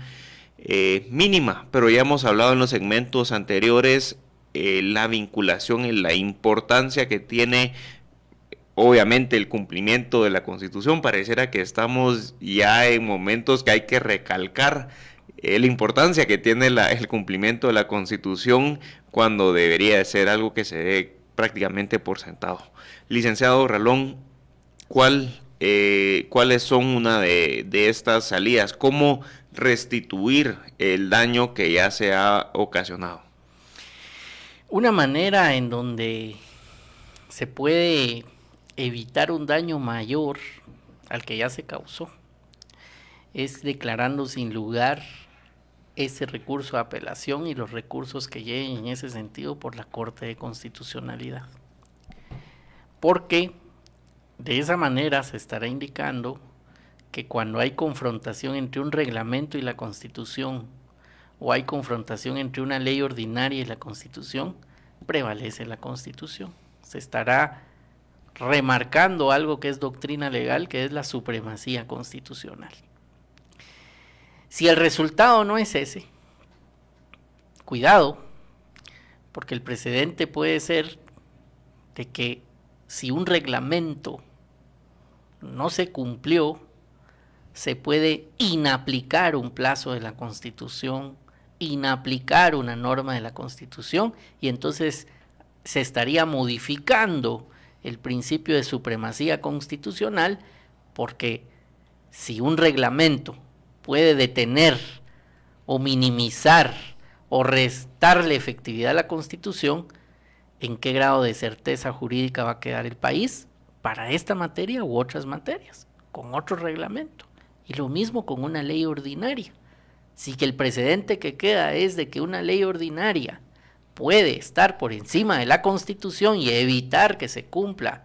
mínima, pero ya hemos hablado en los segmentos anteriores la vinculación y la importancia que tiene obviamente el cumplimiento de la Constitución. Pareciera que estamos ya en momentos que hay que recalcar la importancia que tiene el cumplimiento de la Constitución, cuando debería de ser algo que se dé prácticamente por sentado. Licenciado Ralón, ¿cuáles son una de estas salidas? ¿Cómo restituir el daño que ya se ha ocasionado? Una manera en donde se puede evitar un daño mayor al que ya se causó es declarando sin lugar ese recurso de apelación y los recursos que lleguen en ese sentido por la Corte de Constitucionalidad. Porque de esa manera se estará indicando que cuando hay confrontación entre un reglamento y la Constitución, o hay confrontación entre una ley ordinaria y la Constitución, prevalece la Constitución. Se estará remarcando algo que es doctrina legal, que es la supremacía constitucional. Si el resultado no es ese, cuidado, porque el precedente puede ser de que si un reglamento no se cumplió, se puede inaplicar un plazo de la Constitución, inaplicar una norma de la Constitución, y entonces se estaría modificando el principio de supremacía constitucional, porque si un reglamento puede detener o minimizar o restarle efectividad a la Constitución, ¿en qué grado de certeza jurídica va a quedar el país para esta materia u otras materias, con otro reglamento? Y lo mismo con una ley ordinaria. Si que el precedente que queda es de que una ley ordinaria puede estar por encima de la Constitución y evitar que se cumpla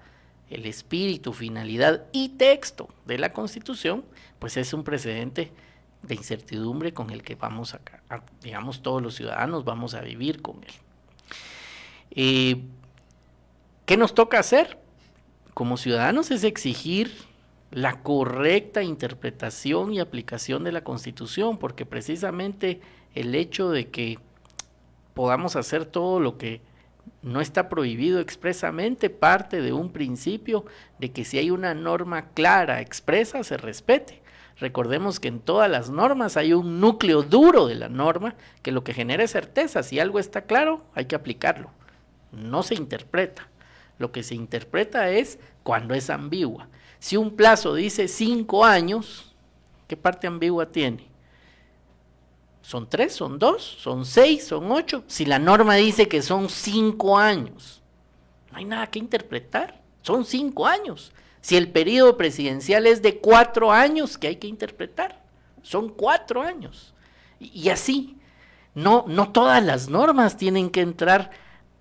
el espíritu, finalidad y texto de la Constitución, pues es un precedente de incertidumbre con el que vamos digamos, todos los ciudadanos vamos a vivir con él. ¿Qué nos toca hacer? Como ciudadanos es exigir la correcta interpretación y aplicación de la Constitución, porque precisamente el hecho de que podamos hacer todo lo que no está prohibido expresamente parte de un principio de que si hay una norma clara, expresa, se respete. Recordemos que en todas las normas hay un núcleo duro de la norma que lo que genera es certeza. Si algo está claro, hay que aplicarlo. No se interpreta. Lo que se interpreta es cuando es ambigua. Si un plazo dice 5 años, ¿qué parte ambigua tiene? ¿Son 3, son 2, son 6, son 8? Si la norma dice que son 5 años, no hay nada que interpretar, son 5 años. Si el periodo presidencial es de 4 años, ¿qué hay que interpretar? Son 4 años. Y así, no todas las normas tienen que entrar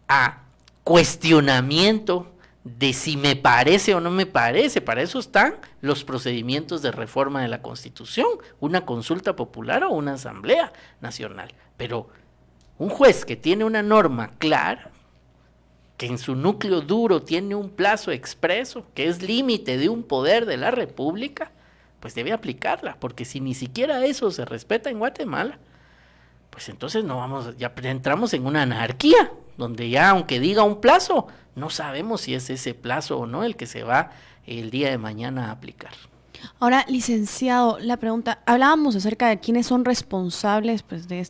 a cuestionamiento de si me parece o no me parece. Para eso están los procedimientos de reforma de la Constitución, una consulta popular o una asamblea nacional. Pero un juez que tiene una norma clara, que en su núcleo duro tiene un plazo expreso, que es límite de un poder de la República, pues debe aplicarla, porque si ni siquiera eso se respeta en Guatemala, pues entonces ya entramos en una anarquía, donde ya aunque diga un plazo, no sabemos si es ese plazo o no el que se va el día de mañana a aplicar. Ahora, licenciado, la pregunta, hablábamos acerca de quiénes son responsables pues, de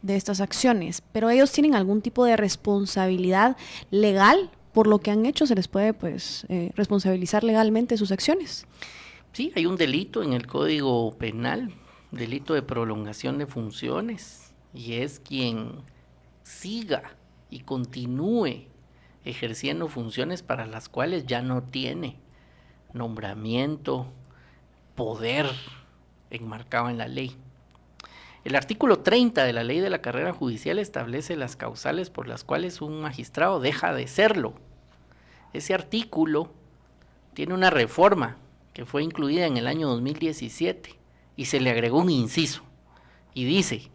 estas acciones, pero ellos tienen algún tipo de responsabilidad legal por lo que han hecho, ¿se les puede pues responsabilizar legalmente sus acciones? Sí, hay un delito en el Código Penal, delito de prolongación de funciones, y es quien siga y continúe ejerciendo funciones para las cuales ya no tiene nombramiento, poder enmarcado en la ley. El artículo 30 de la Ley de la Carrera Judicial establece las causales por las cuales un magistrado deja de serlo. Ese artículo tiene una reforma que fue incluida en el año 2017 y se le agregó un inciso y dice: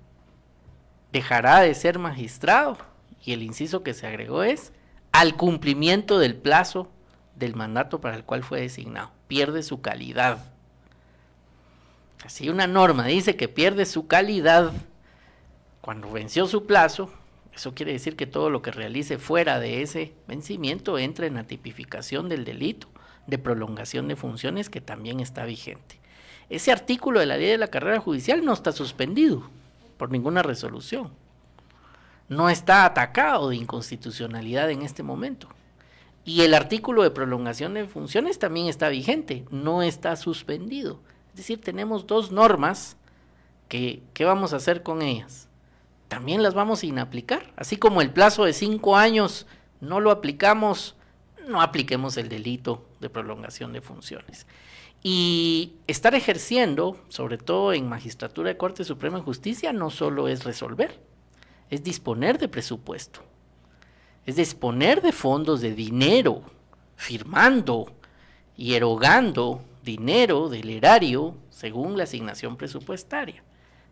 dejará de ser magistrado, y el inciso que se agregó es al cumplimiento del plazo del mandato para el cual fue designado, pierde su calidad. Así una norma dice que pierde su calidad cuando venció su plazo, eso quiere decir que todo lo que realice fuera de ese vencimiento entra en la tipificación del delito de prolongación de funciones, que también está vigente. Ese artículo de la Ley de la Carrera Judicial no está suspendido por ninguna resolución, no está atacado de inconstitucionalidad en este momento. Y el artículo de prolongación de funciones también está vigente, no está suspendido. Es decir, tenemos dos normas que, ¿qué vamos a hacer con ellas? También las vamos a inaplicar. Así como el plazo de 5 años no lo aplicamos, no apliquemos el delito de prolongación de funciones. Y estar ejerciendo, sobre todo en Magistratura de Corte Suprema de Justicia, no solo es resolver, es disponer de presupuesto, es disponer de fondos, de dinero, firmando y erogando dinero del erario según la asignación presupuestaria.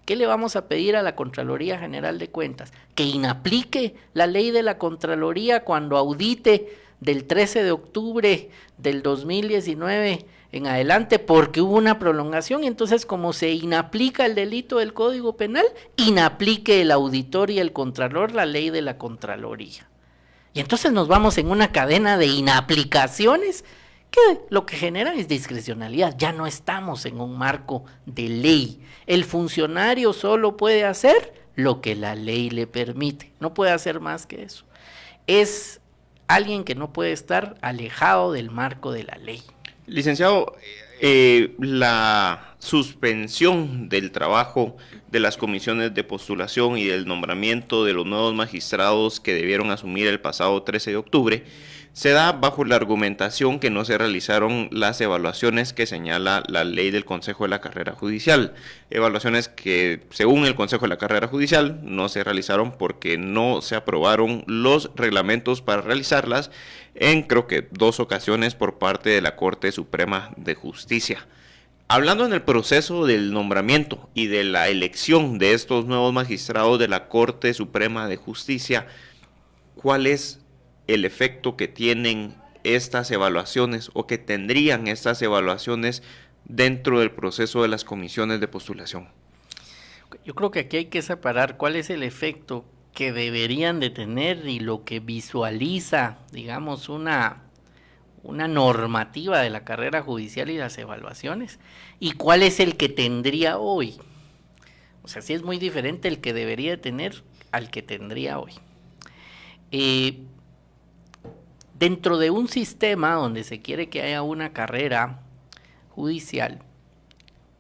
¿Qué le vamos a pedir a la Contraloría General de Cuentas? Que inaplique la ley de la Contraloría cuando audite del 13 de octubre del 2019 en adelante, porque hubo una prolongación, y entonces como se inaplica el delito del Código Penal, inaplique el auditor y el contralor la ley de la Contraloría. Y entonces nos vamos en una cadena de inaplicaciones que lo que genera es discrecionalidad. Ya no estamos en un marco de ley. El funcionario solo puede hacer lo que la ley le permite, no puede hacer más que eso. Es alguien que no puede estar alejado del marco de la ley. Licenciado, la suspensión del trabajo de las comisiones de postulación y del nombramiento de los nuevos magistrados que debieron asumir el pasado 13 de octubre se da bajo la argumentación que no se realizaron las evaluaciones que señala la ley del Consejo de la Carrera Judicial. Evaluaciones que, según el Consejo de la Carrera Judicial, no se realizaron porque no se aprobaron los reglamentos para realizarlas en, creo que, 2 ocasiones por parte de la Corte Suprema de Justicia. Hablando en el proceso del nombramiento y de la elección de estos nuevos magistrados de la Corte Suprema de Justicia, ¿cuál es el efecto que tienen estas evaluaciones o que tendrían estas evaluaciones dentro del proceso de las comisiones de postulación? Yo creo que aquí hay que separar cuál es el efecto que deberían de tener y lo que visualiza, digamos, una normativa de la carrera judicial y las evaluaciones, y cuál es el que tendría hoy. O sea, sí es muy diferente el que debería tener al que tendría hoy. Dentro de un sistema donde se quiere que haya una carrera judicial,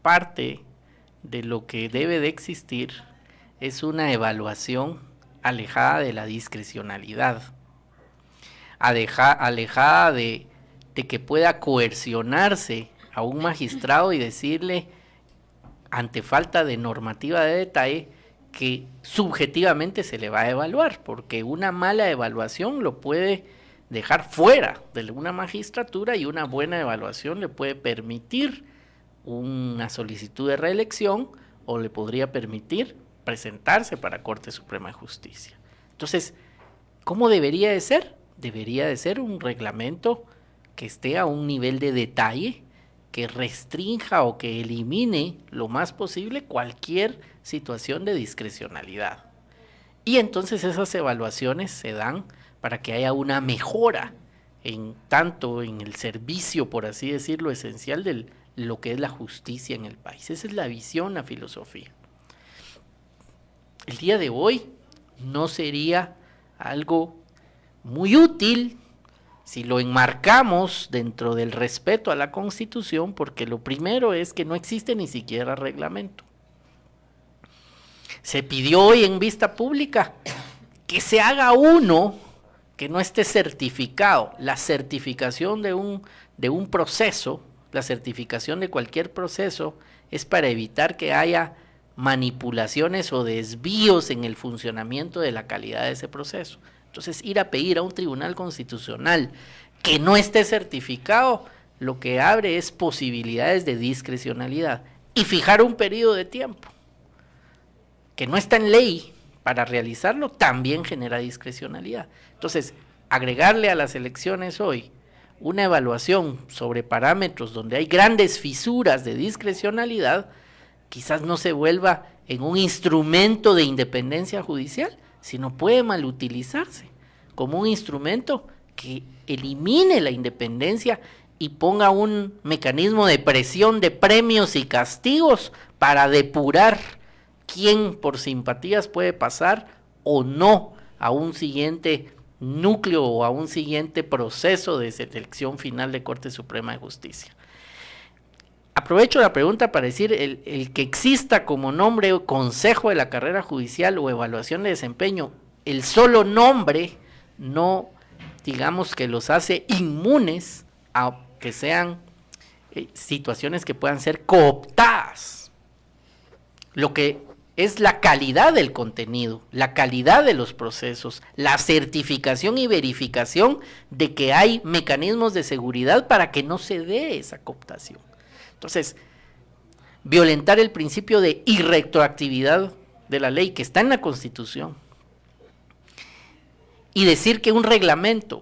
parte de lo que debe de existir es una evaluación alejada de la discrecionalidad, alejada de que pueda coercionarse a un magistrado y decirle, ante falta de normativa de detalle, que subjetivamente se le va a evaluar, porque una mala evaluación lo puede dejar fuera de una magistratura y una buena evaluación le puede permitir una solicitud de reelección o le podría permitir presentarse para Corte Suprema de Justicia. Entonces, ¿cómo debería de ser? Debería de ser un reglamento que esté a un nivel de detalle, que restrinja o que elimine lo más posible cualquier situación de discrecionalidad. Y entonces esas evaluaciones se dan para que haya una mejora tanto en el servicio, por así decirlo, esencial de lo que es la justicia en el país. Esa es la visión, la filosofía. El día de hoy no sería algo muy útil si lo enmarcamos dentro del respeto a la Constitución, porque lo primero es que no existe ni siquiera reglamento. Se pidió hoy en vista pública que se haga uno que no esté certificado. La certificación de un proceso, la certificación de cualquier proceso, es para evitar que haya manipulaciones o desvíos en el funcionamiento de la calidad de ese proceso. Entonces, ir a pedir a un tribunal constitucional que no esté certificado, lo que abre es posibilidades de discrecionalidad. Y fijar un periodo de tiempo que no está en ley para realizarlo, también genera discrecionalidad. Entonces, agregarle a las elecciones hoy una evaluación sobre parámetros donde hay grandes fisuras de discrecionalidad, quizás no se vuelva en un instrumento de independencia judicial, sino puede malutilizarse como un instrumento que elimine la independencia y ponga un mecanismo de presión de premios y castigos para depurar quién por simpatías puede pasar o no a un siguiente núcleo o a un siguiente proceso de selección final de Corte Suprema de Justicia. Aprovecho la pregunta para decir, el que exista como nombre o Consejo de la Carrera Judicial o Evaluación de Desempeño, el solo nombre no, digamos, que los hace inmunes a que sean situaciones que puedan ser cooptadas. Lo que es la calidad del contenido, la calidad de los procesos, la certificación y verificación de que hay mecanismos de seguridad para que no se dé esa cooptación. Entonces, violentar el principio de irretroactividad de la ley que está en la Constitución y decir que un reglamento,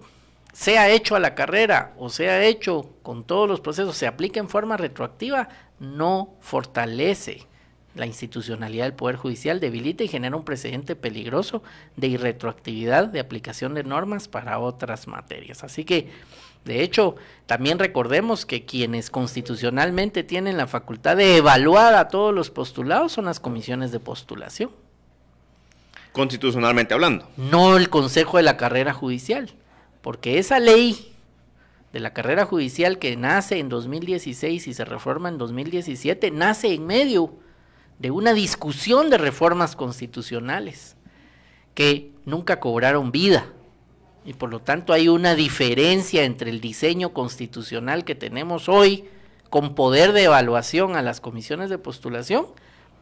sea hecho a la carrera o sea hecho con todos los procesos, se aplique en forma retroactiva, no fortalece la institucionalidad del Poder Judicial, debilita y genera un precedente peligroso de irretroactividad de aplicación de normas para otras materias. Así que, de hecho, también recordemos que quienes constitucionalmente tienen la facultad de evaluar a todos los postulados son las comisiones de postulación. Constitucionalmente hablando. No el Consejo de la Carrera Judicial, porque esa ley de la carrera judicial que nace en 2016 y se reforma en 2017, nace en medio de una discusión de reformas constitucionales que nunca cobraron vida. Y por lo tanto hay una diferencia entre el diseño constitucional que tenemos hoy, con poder de evaluación a las comisiones de postulación,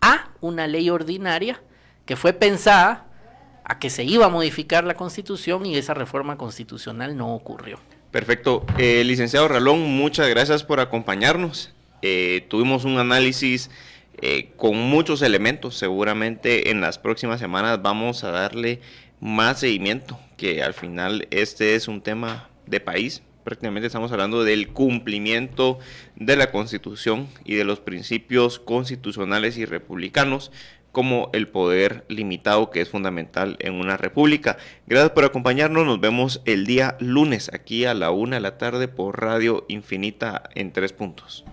a una ley ordinaria que fue pensada a que se iba a modificar la Constitución y esa reforma constitucional no ocurrió. Perfecto. Licenciado Ralón, muchas gracias por acompañarnos. Tuvimos un análisis con muchos elementos. Seguramente en las próximas semanas vamos a darle más seguimiento, que al final este es un tema de país. Prácticamente estamos hablando del cumplimiento de la Constitución y de los principios constitucionales y republicanos, como el poder limitado, que es fundamental en una república. Gracias por acompañarnos. Nos vemos el día lunes aquí a la 1 de la tarde por Radio Infinita en 3 puntos.